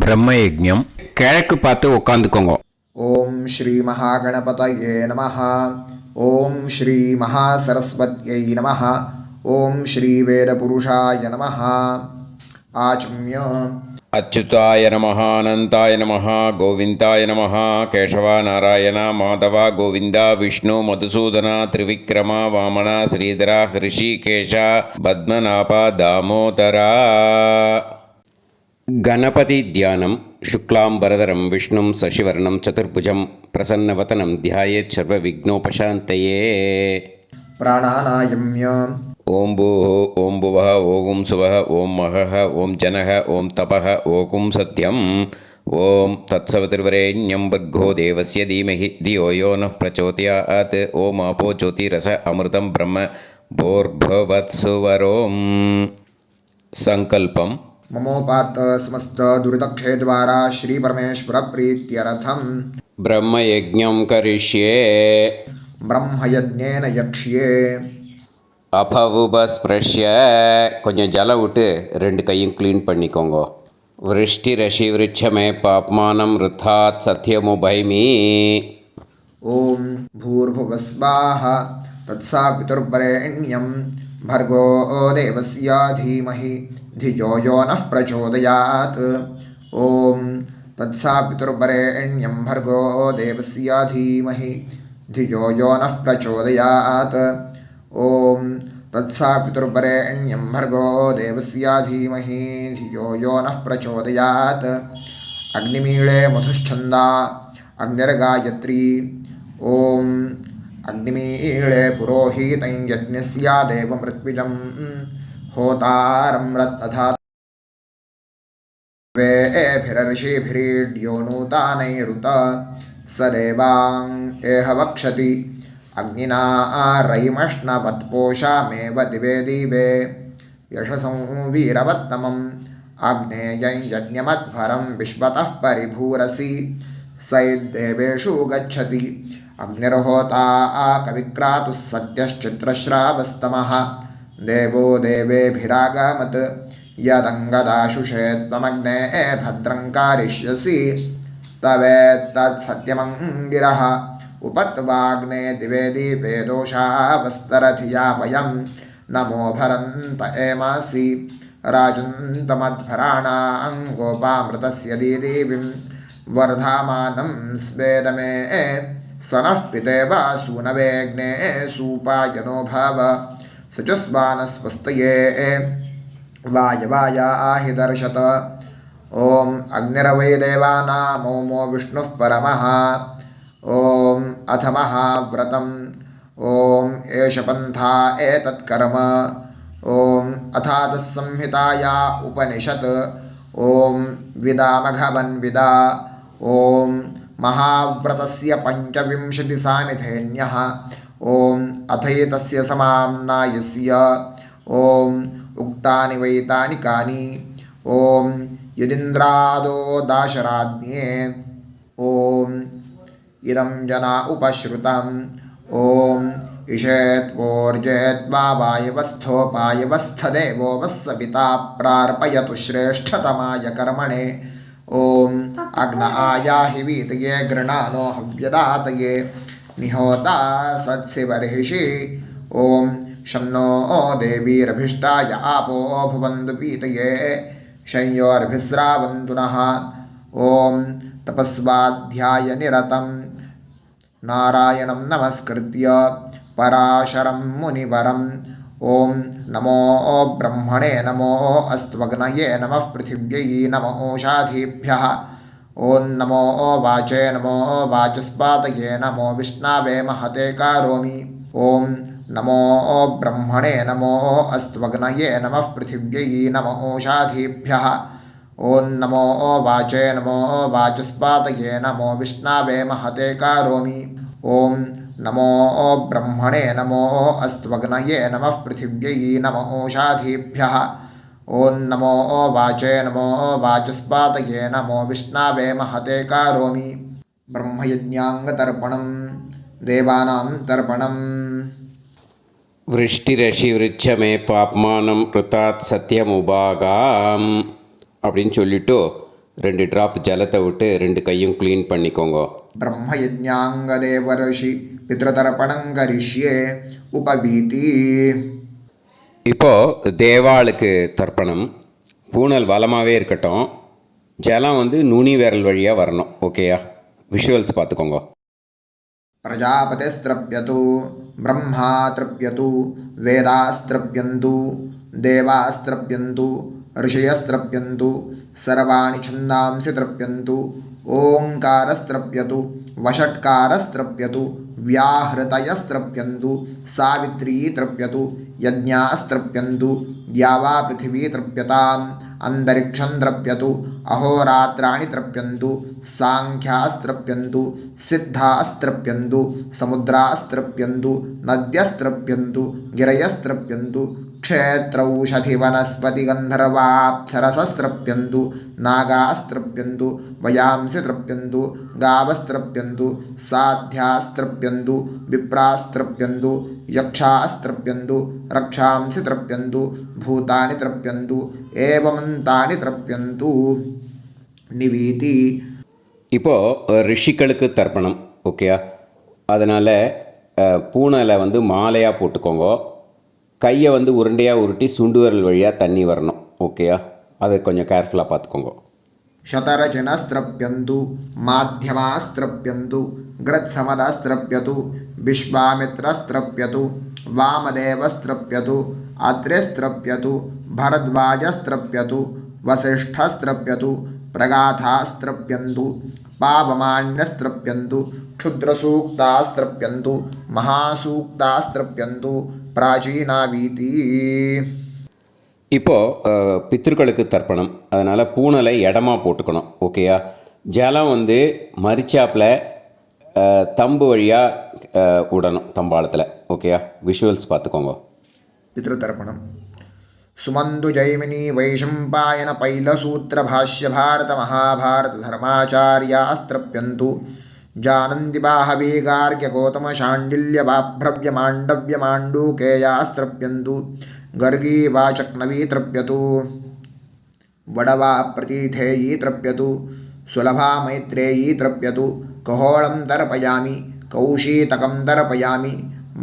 பிரம்ம யஜ்ஞம் கிழக்கு பார்த்து உட்காந்துக்கோங்க. ஓம் ஸ்ரீ மகாகணபதயே நமஹ. ஓம் ஸ்ரீ மகாசரஸ்வத்யை நமஹ. ஓம் ஸ்ரீ வேதபுருஷாய நமஹ. ஆச்சம்ய அச்சுதாய நமஹ, அனந்தாய நமஹ, கோவிந்தாய நமஹ, கேசவா, நாராயணா, மாதவா, கோவிந்தா, விஷ்ணு, மதுசூதனா, திரிவிக்ரமா, வாமனா, ஸ்ரீதரா, ஹிருஷிகேஷா, பத்மநாபா, தாமோதரா. गणपति ध्यानं शुक्लांबरधरं विष्णुं शशिवर्णं चतुर्भुजं प्रसन्नवदनं ध्यायेत् सर्वविघ्नोपशान्तये. प्राणानायम्य ओं भूः ओं भुवः ओं सुवः ओं महः ओं जनः ओं तपः ओं सत्यं ओं तत्सवितुर्वरेण्यं भर्गो देवस्य धीमहि धियो यो नः प्रचोदयात्. ओं आपो ज्योतिरस अमृतं ब्रह्म भूर्भुवत्सुवरों. संकल्पम ममोपात्त समस्त दुरितक्षयद्वारा श्री परमेश्वर प्रीत्यर्थं ब्रह्मयज्ञं करिष्ये. ब्रह्मयज्ञेन यक्ष्ये. அபவுபஸ்பிரஷ்ய கொஞ்சம் ஜலம் விட்டு 2 கையும் க்ளீன் பண்ணிக்கோங்க. விருஷ்டி ரஷி விருட்சமே பாப்மானம் ருத்தாத் சத்யமுபைமி. ஓம் भूर्भुवस्वाहा तत्सवितुर्वरेण्यं भर्गो देवस्य धीमहि धियो यो नः प्रचोदयात्. ओम तत्सवितुर्वरेण्यं भर्गो देवस्य धीमहि धियो यो नः प्रचोदयात्. ओम तत्सवितुर्वरेण्यं भर्गो देवस्य धीमहि धियो यो नः प्रचोदयात्. अग्निमीळे मधुश्छन्दा अग्निर्गायत्री. ओम अग्निमीळे पुरोहितं यज्ञस्य देवमृत्विजं होतारं रत्नधात् वेभिरर्षिभिरीड्यो नूतानैरुत स देवां एह वक्षति अग्निना रयिमश्नवत्पोषामेव दिवे दिवे यशसं वीरवत्तमम् आग्नेयं यज्ञमध्वरं विश्वतः परिभूरसि सैद्देवेषु गच्छति. अग्निर्होता कविक्रातुः सद्यश्चित्रश्रावस्तमः देवो देवेभिरागमत् यदङ्गदाशुषे त्वमग्ने भद्रं कारयिष्यसि तवेत्तत्सत्यमङ्गिरः उपत्वाग्ने दिवे दीपे दोषावस्तरधिया वयं नमो भरन्त एमासि राजन्तमध्वराणां गोपामृतस्य दीदेवीं वर्धामानं स्वेदमे स नः पितेव सूनवेग्ने सूपायनो भव सचस्वानस्वस्तये वायवायाहि दर्शत. ओम अग्निर्वै देवानामोमो विष्णुः परमः. ओम अथ महाव्रतम्. ओम एष पन्था एतत्कर्म. ओम अथातः संहिताया उपनिषत्. ॐ विदामघवन्विदा ॐ महाव्रतस्य पञ्चविंशतिसामिधेन्यः ॐ अथैतस्य समाम्नायस्य ॐ उक्तानि वैतानि कानि ॐ यदिन्द्रादो दाशराज्ञे ॐ इदं जना उपश्रुतम् ॐ इषेत्वोर्जेत्वा वायवस्थोपायवस्थदेवो वस्सविता प्रार्पयतु श्रेष्ठतमाय कर्मणे ॐ अग्न आयाहि वीतये गृणानो हव्यदातये निहोता सत्सिवर्हिषि ॐ शन्नो देवीरभिष्टाय आपो भुवन्तु पीतये शंयोर्भिस्रावन्तु नः ॐ तपस्वाध्यायनिरतं नारायणं नमस्कृत्य पराशरं मुनिवरं ॐ नमो ब्रह्मणे नमो अस्त्वग्नये नमः पृथिव्यै नमो ओषाधीभ्यः ॐ नमो वाचे नमो वाचस्पातये नमो विष्णवे महते करोमि ॐ नमो ब्रह्मणे नमो अस्त्वग्नये नमः पृथिव्यै नमो ओषाधीभ्यः ॐ नमो वाचे नमो वाचस्पातये नमो विष्णवे महते करोमि ॐ नमो ब्रह्मणे नमो अस्त्वग्नये नमः पृथिव्यै नमो ओषाधीभ्यः ॐ नमो वाचे नमो वाचस्पातये नमो विष्णवे महते करोमि ब्रह्मयज्ञाङ्गतर्पणं देवानां तर्पणम् விருஷ்டிரஷிவிருச்சமே பாப்மானம் ருத்தாத் சத்தியமுபாகாம் அப்படின்னு சொல்லிவிட்டு 2 ட்ராப் ஜலத்தை விட்டு 2 கையும் க்ளீன் பண்ணிக்கோங்க. ब्रह्मयज्ञाङ्गदेवर्षि पितृतर्पणं करिष्ये उपवीति. இப்போது தேவாளுக்கு தர்ப்பணம். பூனல் வளமாகவே இருக்கட்டும். ஜலம் நுனி விரல் வழியாக வரணும். ஓகேயா? விஷுவல்ஸ் பார்த்துக்கோங்க. प्रजापतिस्त्रप्यतु ब्रह्मा तृप्यतु वेदास्त्रप्यन्तु देवास्त्रप्यन्तु ऋषयस्त्रप्यन्तु सर्वाणि छन्दांसि तृप्यन्तु ओङ्कारस्त्रप्यतु वषट्कारस्त्रप्यतु व्याहृतयस्त्रप्यन्तु सावित्री तृप्यतु यज्ञास्त्रप्यन्तु द्यावा पृथिवी तृप्यताम् अंतरिक्षं तृप्यतु अहोरात्राणि तृप्यन्तु सांख्यास्त्रप्यन्तु सिद्धास्त्रप्यन्तु समुद्रास्त्रप्यन्तु नद्यस्त्रप्यन्तु गिरयस्त्रप्यन्तु क्षेत्रौषधिवनस्पतिगन्धर्वाप्सरसस्त्रप्यन्तु नागास्त्रप्यन्तु वयांसि तृप्यन्तु गावस्त्रप्यन्तु साध्यास्त्रप्यन्तु विप्रास्त्रप्यन्तु यक्षास्त्रप्यन्तु रक्षांसि तृप्यन्तु भूतानि तृप्यन्तु एवमन्तानि तृप्यन्तु निवीति. இப்போது ரிஷிகளுக்கு தர்ப்பணம். ஓகேயா? அதனால் பூனலை மாலையாக போட்டுக்கோங்க. கையை உருண்டையாக உருட்டி சுண்டு விரல் வழியாக தண்ணி வரணும். ஓகேயா? அதை கொஞ்சம் கேர்ஃபுல்லாக பார்த்துக்கோங்க. शतरजनस्त्रप्यन्तु माध्यमास्त्रप्यन्तु गृत्समदस्त्रप्यतु विश्वामित्रस्त्रप्यतु वामदेवस्त्रप्यतु अत्रिस्त्रप्यतु भरद्वाजस्त्रप्यतु वसिष्ठस्त्रप्यतु प्रगाथास्त्रप्यन्तु पावमान्यस्त्रप्यन्तु क्षुद्रसूक्तास्त्रप्यन्तु महासूक्तास्त्रप्यन्तु प्राचीनावीति. இப்போது பித்ருக்களுக்கு தர்ப்பணம். அதனால் பூனலை இடமா போட்டுக்கணும். ஓகேயா? ஜலம் மரிச்சாப்பில் தம்பு வழியாக விடணும் தம்பாளத்தில். ஓகேயா? விஷுவல்ஸ் பார்த்துக்கோங்க. पितृतर्पणं सुमन्तु जैमिनी वैशम्पायन पैलसूत्रभाष्य भारत महाभारत धर्माचार्यास्त्रप्यन्तु जानन्ति बाहवी गार्ग्य गौतम शाण्डिल्य बाभ्रव्य माण्डव्य माण्डूकेयास्त्रप्यन्तु गर्गी वाचक्नवी तृप्यतु वडवा प्रतीथेयी तृप्यतु सुलभा मैत्रेयी तृप्यतु कहोळं तर्पयामि कौशीतकं तर्पयामि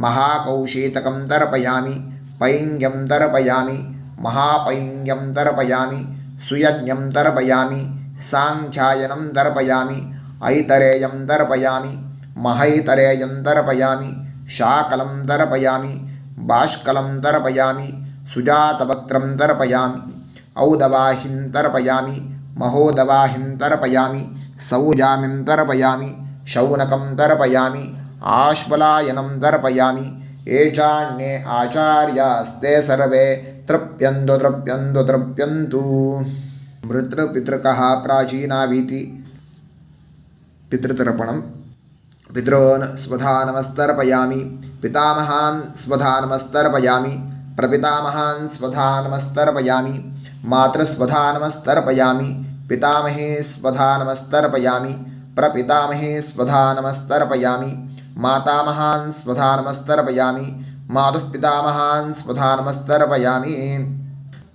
महाकौशीतकं तर्पयामि पैङ्ग्यं तर्पयामि महापैङ्ग्यं तर्पयामि सुयज्ञं तर्पयामि साङ्ख्यायनं तर्पयामि ऐतरेयं तर्पयामि महैतरेयं तर्पयामि शाकलं तर्पयामि बाष्कलं तर्पयामि सुजातवक्त्रं तर्पयामि औदवाहिं तर्पयामि महोदवाहिं तर्पयामि सौजामिं तर्पयामि शौनकं तर्पयामि आश्वलायनं तर्पयामि एचान्ये आचार्यास्ते सर्वे तृप्यन्तु तृप्यन्तु तृप्यन्तु. मृतृपितृकः प्राचीनावीति पितृतर्पणम् पितॄन् स्वधा नमस्तर्पयामि पितामहान् स्वधा नमस्तर्पयामि प्रपितामहान् स्वधा नमस्तर्पयामि मातृस्वधा नमस्तर्पयामि पितामहे स्वधा नमस्तर्पयामि प्रपितामहे स्वधा नमस्तर्पयामि मातामहान् स्वधा नमस्तर्पयामि मातुः पितामहान् स्वधा नमस्तर्पयामि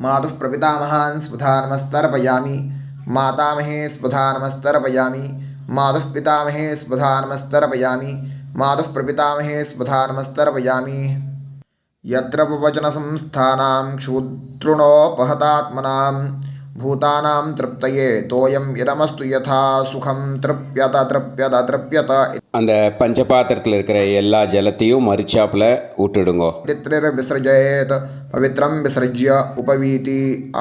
मातुः प्रपितामहान् स्वधा नमस्तर्पयामि मातामहे स्वधा नमस्तर्पयामि मातुः पितामहे स्वधा नमस्तर्पयामि मातुः प्रपितामहे स्वधा नमस्तर्पयामि यत्र वचनसंस्थानां क्षुद्रुणोपहतात्मनां भूतानां तृप्तये तोयं इदमस्तु यथा सुखं तृप्यत तृप्यत तृप्यत அந்த பஞ்சபாத்திரத்தில் இருக்கிற எல்லா ஜலத்தையும் மறிச்சாப்பில் விட்டுடுங்கோ. विसृजेत् पवित्रं विसृज्य उपवीति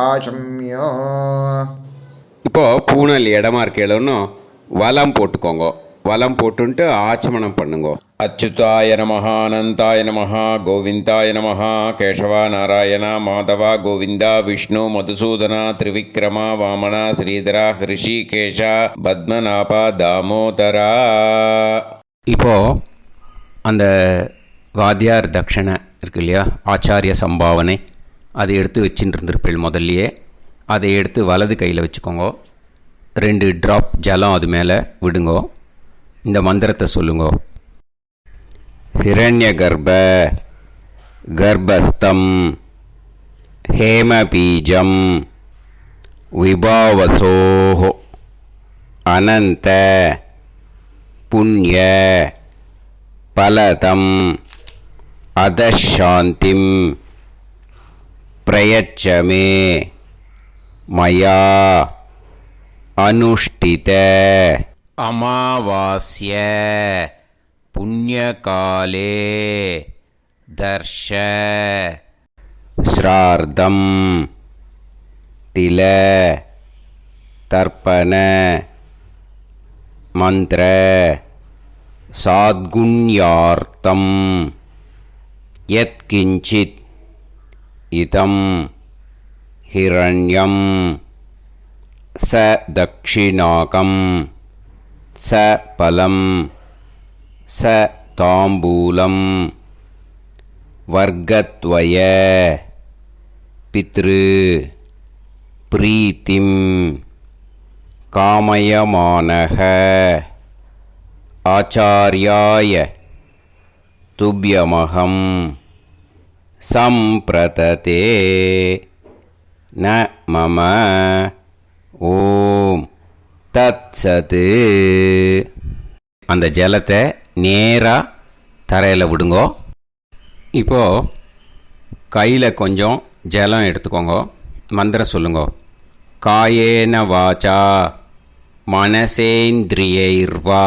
आचम्य. இப்போது பூனல் இடமா இருக்கேன்னு வலம் போட்டுக்கோங்க. வலம் போட்டுன்ட்டு ஆச்சமனம் பண்ணுங்க. அச்சுதாய நமஹ அனந்தாய நமஹ கோவிந்தாய நமஹ கேசவா நாராயணா மாதவா கோவிந்தா விஷ்ணு மதுசூதனா திரிவிக்ரமா வாமனா ஸ்ரீதரா ஹிருஷிகேஷா பத்மநாபா தாமோதரா. இப்போது அந்த வாத்தியார் தட்சணை இருக்கு இல்லையா, ஆச்சாரிய சம்பாவனை, அதை எடுத்து வச்சுட்டு இருந்திருப்பேள் முதல்லையே. அதை எடுத்து வலது கையில் வச்சுக்கோங்க. 2 ட்ராப் ஜலம் அது மேலே விடுங்கோ. இந்த மந்திரத்தை சொல்லுங்கோ. ஹிரண்ய கர்ப்ப கர்ப்பஸ்தம் ஹேமபீஜம் விபாவசோஹோ அனந்த புண்ணிய பலதம் அதசாந்திம் பிரயச்சமே மயா அனுஷ்டித அமாவாஸ்ய புண்ணியகாலே தர்ஷ ஸ்ரார்த்தம் தில தர்ப்பண மந்திர சாத்குண்யார்த்தம் யத்கிஞ்சித் இதம் ஹிரண்யம் ச தக்ஷிணாகம் ச பலம் ச தாம்பூலம் வர்க்கத்வய பித்ரு பிரீத்திம் காமயமானஹ ஆச்சார்யாய துப்யமகம் சம்பிரததே ந மம ஓம் தத்சது. அந்த ஜலத்தை நேராக தரையில் விடுங்கோ. இப்போது கையில் கொஞ்சம் ஜலம் எடுத்துக்கோங்க. மந்திரம் சொல்லுங்கோ. காயேன வாச்சா மனசேந்திரியைர்வா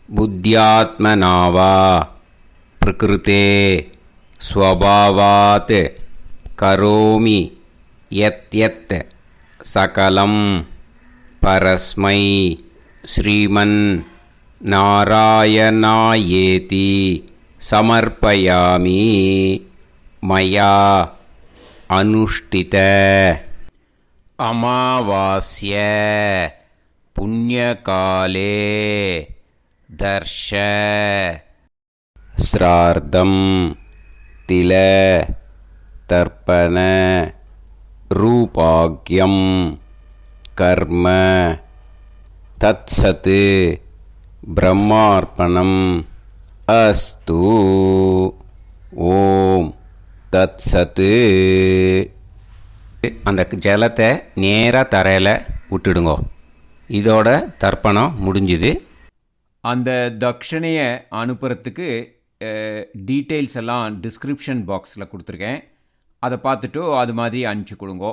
புத்தியாத்மனாவா பிரகிருதே ஸ்வபாவாத் கரோமி யத் யத் சகலம் பரஸ்மை ஸ்ரீமன் நாராயணாயேதி சமர்ப்பயாமி மயா அனுஷ்டித அமாவாஸ்ய புண்ணியகாலே தர்ஷ ஸ்ரார்த்தம் தில தர்ப்பண ரூபாக்யம் கர்ம தத்சத் பிரம்மார்ப்பணம் அஸ்து. ஓம் தத்சத். அந்த ஜலத்தை நேராக தரையில் விட்டுடுங்கோ. இதோட தர்ப்பணம் முடிஞ்சுது. அந்த தட்சணையை அனுப்புறதுக்கு டீட்டெயில்ஸ் எல்லாம் டிஸ்கிரிப்ஷன் பாக்ஸில் கொடுத்துருக்கேன். அதை பார்த்துட்டு அது மாதிரி அனுப்பிச்சி கொடுங்கோ.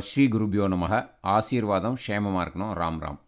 ஸ்ரீ குருபியோ நமக. ஆசீர்வாதம் க்ஷேமமாக இருக்கணும். ராம் ராம்.